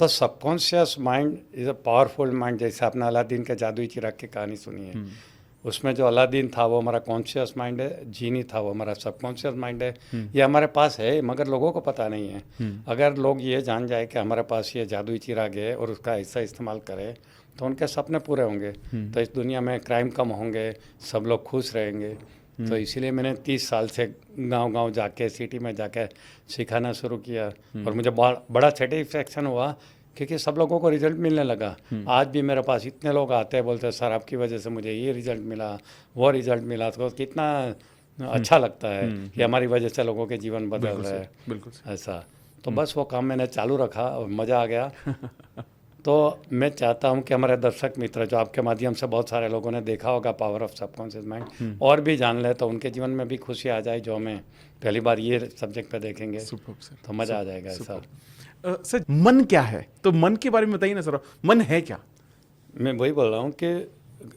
तो subconscious mind is a powerful mind. जैसे आपने अलादीन के जादुई चिराग की कहानी सुनी है, उसमें जो अलादीन था वो हमारा कॉन्शियस माइंड है, जीनी था वो हमारा सबकॉन्शियस माइंड है। ये हमारे पास है मगर लोगों को पता नहीं है। अगर लोग ये जान जाए कि हमारे पास ये जादुई चिराग है और उसका ऐसा इस्तेमाल करें तो उनके सपने पूरे होंगे। तो इस दुनिया में क्राइम कम होंगे, सब लोग खुश रहेंगे। तो इसीलिए मैंने 30 साल से गांव-गांव जाके, सिटी में जाके सिखाना शुरू किया और मुझे बड़ा सेटिस्फेक्शन हुआ क्योंकि सब लोगों को रिजल्ट मिलने लगा। आज भी मेरे पास इतने लोग आते हैं, बोलते हैं सर आपकी वजह से मुझे ये रिजल्ट मिला, वो रिजल्ट मिला। तो कितना अच्छा लगता है कि हमारी वजह से लोगों के जीवन बदल रहे हैं। बिल्कुल ऐसा तो बस वो काम मैंने चालू रखा और मज़ा आ गया। तो मैं चाहता हूं कि हमारे दर्शक मित्र जो आपके माध्यम से बहुत सारे लोगों ने देखा होगा पावर ऑफ सबकॉन्शियस माइंड, और भी जान ले तो उनके जीवन में भी खुशी आ जाए, जो हमें पहली बार ये सब्जेक्ट पे देखेंगे तो मज़ा आ जाएगा। ऐसा सर मन क्या है, तो मन के बारे में बताइए ना सर, मन है क्या? मैं वही बोल रहा हूँ कि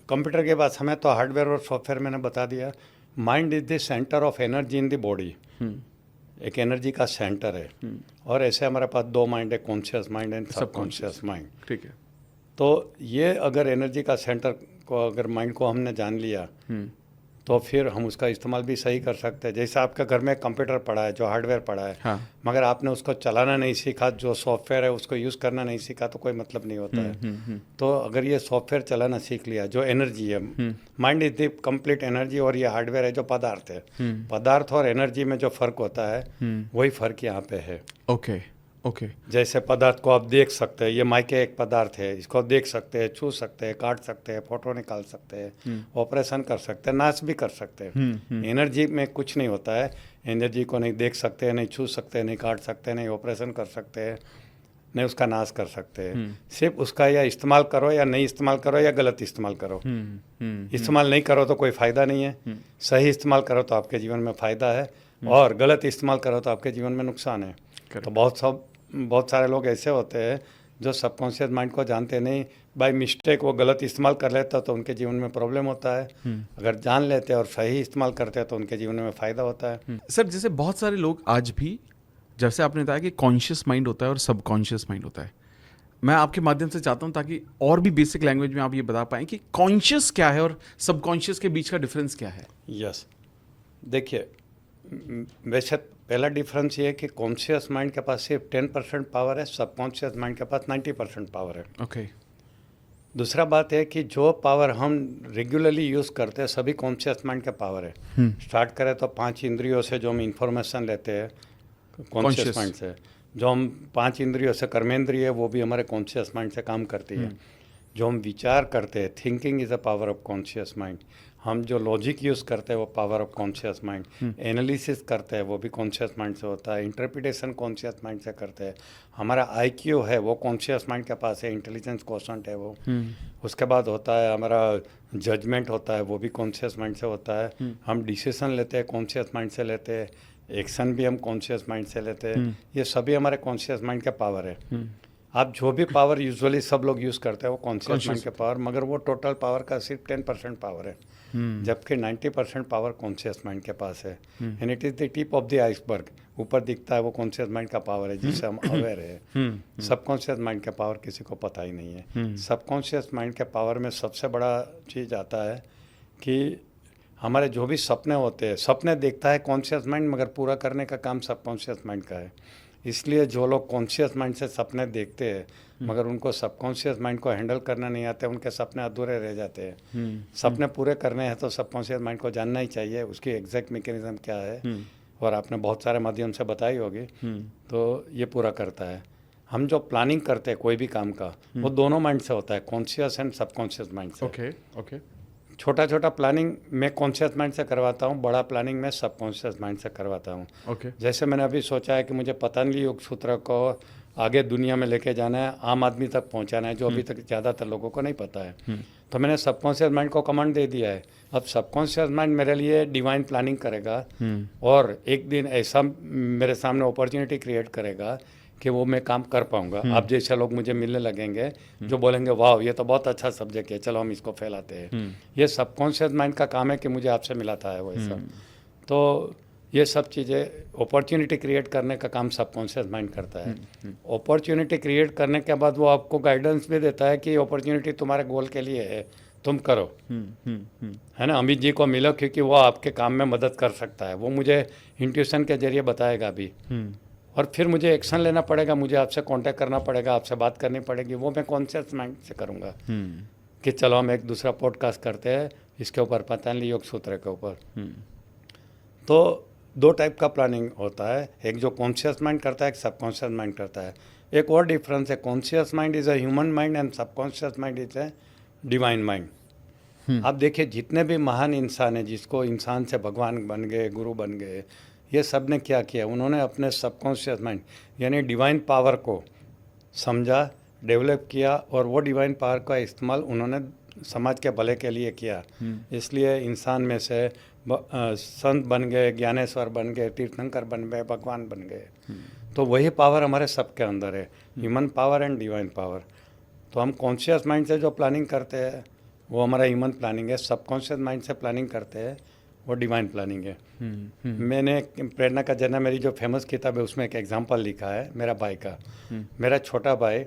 कंप्यूटर के बाद हमें तो हार्डवेयर और सॉफ्टवेयर मैंने बता दिया। Mind is the centre of energy in the body, एक एनर्जी का सेंटर है। और ऐसे हमारे पास दो माइंड है, conscious mind and subconscious mind. ठीक है। तो ये अगर एनर्जी का सेंटर को, अगर माइंड को हमने जान लिया तो फिर हम उसका इस्तेमाल भी सही कर सकते हैं। जैसे आपके घर में कंप्यूटर पड़ा है, जो हार्डवेयर पड़ा है, हाँ। मगर आपने उसको चलाना नहीं सीखा, जो सॉफ्टवेयर है उसको यूज़ करना नहीं सीखा तो कोई मतलब नहीं होता है। तो अगर ये सॉफ्टवेयर चलाना सीख लिया, जो एनर्जी है, mind is the complete energy, और ये हार्डवेयर है जो पदार्थ है। पदार्थ और एनर्जी में जो फ़र्क होता है वही फ़र्क यहाँ पे है। Okay okay. जैसे पदार्थ को आप देख सकते हैं, ये माइके एक पदार्थ है, इसको देख सकते हैं, छू सकते हैं, काट सकते हैं, फोटो निकाल सकते हैं, ऑपरेशन कर सकते हैं, नाश भी कर सकते हैं। एनर्जी में कुछ नहीं होता है। एनर्जी को नहीं देख सकते, नहीं छू सकते, नहीं काट सकते, नहीं ऑपरेशन कर सकते हैं, नहीं उसका नाश कर सकते हैं। सिर्फ उसका या इस्तेमाल करो या नहीं इस्तेमाल करो या गलत इस्तेमाल करो। इस्तेमाल नहीं करो तो कोई फ़ायदा नहीं है, सही इस्तेमाल करो तो आपके जीवन में फ़ायदा है, और गलत इस्तेमाल करो तो आपके जीवन में नुकसान है। तो बहुत सारे लोग ऐसे होते हैं जो सबकॉन्शियस माइंड को जानते नहीं, बाय मिस्टेक वो गलत इस्तेमाल कर लेता तो उनके जीवन में प्रॉब्लम होता है। अगर जान लेते हैं और सही इस्तेमाल करते हैं तो उनके जीवन में फ़ायदा होता है। सर जैसे बहुत सारे लोग आज भी, जैसे आपने बताया कि कॉन्शियस माइंड होता है और सबकॉन्शियस माइंड होता है, मैं आपके माध्यम से चाहता हूं ताकि और भी बेसिक लैंग्वेज में आप ये बता पाएं कि कॉन्शियस क्या है और सबकॉन्शियस के बीच का डिफरेंस क्या है। यस, देखिए, वैसे पहला डिफरेंस ये है कि कॉन्शियस माइंड के पास सिर्फ 10% पावर है, सबकॉन्शियस माइंड के पास 90% पावर है। ओके। दूसरा बात है कि जो पावर हम रेगुलरली यूज़ करते हैं सभी कॉन्शियस माइंड का पावर है। स्टार्ट करें तो 5 इंद्रियों से जो हम इंफॉर्मेशन लेते हैं कॉन्शियस माइंड से, जो हम 5 इंद्रियों से कर्मेंद्रिय है वो भी हमारे कॉन्शियस माइंड से काम करती है। जो हम विचार करते हैं, thinking is a power of conscious mind. हम जो लॉजिक यूज़ करते हैं वो power of conscious mind. Analysis करते हैं वो भी कॉन्शियस माइंड से होता है। इंटरप्रिटेशन कॉन्शियस माइंड से करते हैं। हमारा आईक्यू है वो कॉन्शियस माइंड के पास है, इंटेलिजेंस क्वोशंट है वो। उसके बाद होता है हमारा जजमेंट होता है, वो भी कॉन्शियस माइंड से होता है। हम डिसीजन लेते हैं कॉन्शियस माइंड से लेते हैं, एक्शन भी हम कॉन्शियस माइंड से लेते हैं। ये सभी हमारे कॉन्शियस माइंड के पावर है। आप जो भी पावर यूजुअली सब लोग यूज़ करते हैं वो कॉन्शियस माइंड के पावर, मगर वो टोटल पावर का सिर्फ 10% पावर है, जबकि 90% पावर कॉन्शियस माइंड के पास है। And it is the tip of the iceberg. ऊपर दिखता है वो कॉन्शियस माइंड का पावर है जिससे हम अवेयर है। सबकॉन्शियस माइंड का पावर किसी को पता ही नहीं है। सबकॉन्शियस माइंड के पावर में सबसे बड़ा चीज़ आता है कि हमारे जो भी सपने होते हैं, सपने देखता है कॉन्शियस माइंड, मगर पूरा करने का काम सबकॉन्शियस माइंड का है। इसलिए जो लोग कॉन्शियस माइंड से सपने देखते हैं मगर उनको सबकॉन्शियस माइंड को हैंडल करना नहीं आता, उनके सपने अधूरे रह जाते हैं। सपने पूरे करने हैं तो सबकॉन्शियस माइंड को जानना ही चाहिए उसकी एग्जैक्ट मैकेनिज्म क्या है, और आपने बहुत सारे माध्यम से बताई होगी। तो ये पूरा करता है। हम जो प्लानिंग करते हैं कोई भी काम का, वो दोनों माइंड से होता है, कॉन्शियस एंड सबकॉन्शियस माइंड से। ओके। छोटा छोटा प्लानिंग मैं कॉन्शियस माइंड से करवाता हूँ, बड़ा प्लानिंग मैं सबकॉन्शियस माइंड से करवाता हूँ। जैसे मैंने अभी सोचा है कि मुझे पतंजलि योग सूत्र को आगे दुनिया में लेके जाना है, आम आदमी तक पहुँचाना है, जो अभी तक ज़्यादातर लोगों को नहीं पता है। तो मैंने सबकॉन्शियस माइंड को कमांड दे दिया है। अब सबकॉन्शियस माइंड मेरे लिए डिवाइन प्लानिंग करेगा, और एक दिन ऐसा मेरे सामने अपॉर्चुनिटी क्रिएट करेगा कि वो मैं काम कर पाऊंगा। आप जैसे लोग मुझे मिलने लगेंगे जो बोलेंगे वाह ये तो बहुत अच्छा सब्जेक्ट है, चलो हम इसको फैलाते हैं। ये सबकॉन्शियस माइंड का काम है कि मुझे आपसे मिला था वो सब। तो ये सब चीज़ें अपॉर्चुनिटी क्रिएट करने का काम सबकॉन्शियस माइंड करता है। अपॉर्चुनिटी क्रिएट करने के बाद वो आपको गाइडेंस भी देता है कि अपॉर्चुनिटी तुम्हारे गोल के लिए है, तुम करो। है ना, अमित जी को मिलो क्योंकि वो आपके काम में मदद कर सकता है, वो मुझे इंट्यूशन के जरिए बताएगा भी। और फिर मुझे एक्शन लेना पड़ेगा, मुझे आपसे कांटेक्ट करना पड़ेगा, आपसे बात करनी पड़ेगी, वो मैं कॉन्शियस माइंड से करूँगा कि चलो हम एक दूसरा पॉडकास्ट करते हैं इसके ऊपर, पतंजलि योग सूत्र के ऊपर। तो दो टाइप का प्लानिंग होता है, एक जो कॉन्शियस माइंड करता है, एक सबकॉन्शियस माइंड करता है। एक और डिफरेंस है, conscious mind is a human mind and subconscious mind is a divine mind. आप देखिए जितने भी महान इंसान हैं, जिसको इंसान से भगवान बन गए, गुरु बन गए, ये सब ने क्या किया, उन्होंने अपने सबकॉन्शियस माइंड यानी डिवाइन पावर को समझा, डेवलप किया, और वो डिवाइन पावर का इस्तेमाल उन्होंने समाज के भले के लिए किया। इसलिए इंसान में से संत बन गए, ज्ञानेश्वर बन गए, तीर्थंकर बन गए, भगवान बन गए। तो वही पावर हमारे सबके अंदर है, human power and divine power. तो हम कॉन्शियस माइंड से जो प्लानिंग करते हैं वो हमारा ह्यूमन प्लानिंग है, सबकॉन्शियस माइंड से प्लानिंग करते हैं वो डिवाइन प्लानिंग है। मैंने प्रेरणा का जन्म, मेरी जो फेमस किताब है उसमें एक एग्जाम्पल लिखा है मेरा भाई का। मेरा छोटा भाई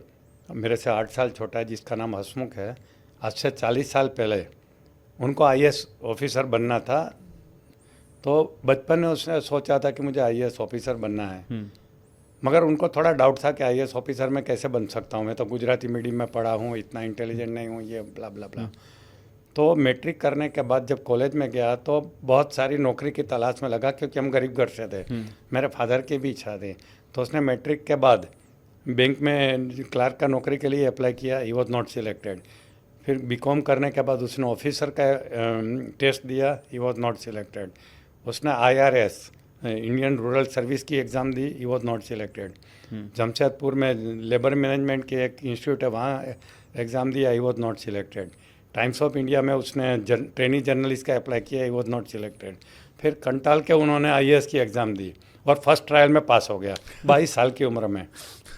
मेरे से 8 साल छोटा है, जिसका नाम हसमुख है। आज से 40 साल पहले उनको IAS ऑफिसर बनना था। तो बचपन में उसने सोचा था कि मुझे IAS ऑफिसर बनना है, मगर उनको थोड़ा डाउट था कि IAS ऑफिसर मैं कैसे बन सकता हूँ, मैं तो गुजराती मीडियम में पढ़ा हूँ, इतना इंटेलिजेंट नहीं हूँ, ये ब्ला ब्ला ब्ला। तो मैट्रिक करने के बाद जब कॉलेज में गया तो बहुत सारी नौकरी की तलाश में लगा, क्योंकि हम गरीब घर से थे, मेरे फादर की भी इच्छा थी। तो उसने मैट्रिक के बाद बैंक में क्लर्क का नौकरी के लिए अप्लाई किया, ही वॉज नॉट सिलेक्टेड। फिर BCom करने के बाद उसने ऑफिसर का टेस्ट दिया, ही वॉज नॉट सिलेक्टेड। उसने IRS इंडियन रूरल सर्विस की exam the, he was not selected. Jamshedpur में लेबर मैनेजमेंट की एक इंस्टीट्यूट है, वहाँ एग्ज़ाम दिया, he was not selected. Times of India में उसने ट्रेनी जर्नलिस्ट का अप्लाई किया, ही वॉज नॉट सिलेक्टेड। फिर कंटाल के उन्होंने IAS की एग्ज़ाम दी और फर्स्ट ट्रायल में पास हो गया 22 साल की उम्र में।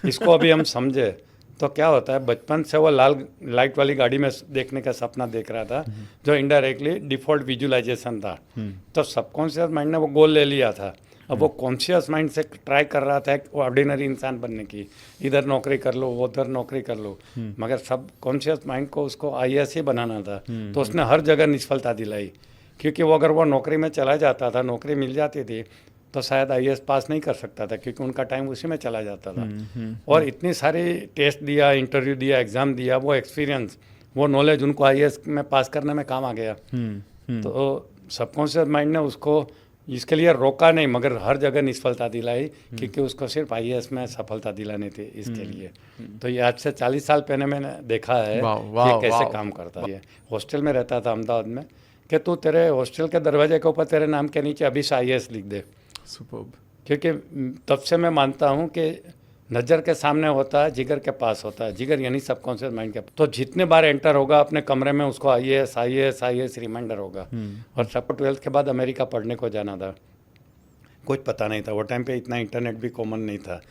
इसको अभी हम समझे तो क्या होता है, बचपन से वो लाल लाइट वाली गाड़ी में देखने का सपना देख रहा था, जो इनडायरेक्टली डिफ़ॉल्ट विजुअलाइजेशन था। तो सबकॉन्शियस माइंड ने वो गोल ले लिया था। अब वो कॉन्शियस माइंड से ट्राई कर रहा था एक ऑर्डिनरी इंसान बनने की, इधर नौकरी कर लो, उधर नौकरी कर लो, मगर सब कॉन्शियस माइंड को उसको IAS ही बनाना था। तो उसने हर जगह निष्फलता दिलाई, क्योंकि वो अगर वो नौकरी में चला जाता था, नौकरी मिल जाती थी, तो शायद IAS पास नहीं कर सकता था, क्योंकि उनका टाइम उसी में चला जाता था। और इतनी सारी टेस्ट दिया, इंटरव्यू दिया, एग्ज़ाम दिया, वो एक्सपीरियंस, वो नॉलेज उनको IAS में पास करने में काम आ गया। तो सबकॉन्शियस माइंड ने उसको इसके लिए रोका नहीं, मगर हर जगह निष्फलता दिलाई, क्योंकि उसको सिर्फ IAS में सफलता दिलानी थी इसके लिए। तो ये आज से 40 साल पहले मैंने देखा है कि कैसे काम करता है। हॉस्टल में रहता था अहमदाबाद में, कि तू तेरे हॉस्टल के दरवाजे के ऊपर तेरे नाम के नीचे अभी से IAS लिख दे। सुपर्ब। क्योंकि तब से मैं मानता हूँ कि नज़र के सामने होता है, जिगर के पास होता है। जिगर यानी सबकॉन्शियस माइंड के। तो जितने बार एंटर होगा अपने कमरे में, उसको IAS रिमाइंडर होगा। और सबको 12th के बाद अमेरिका पढ़ने को जाना था, कुछ पता नहीं था, वो टाइम पे इतना इंटरनेट भी कॉमन नहीं था।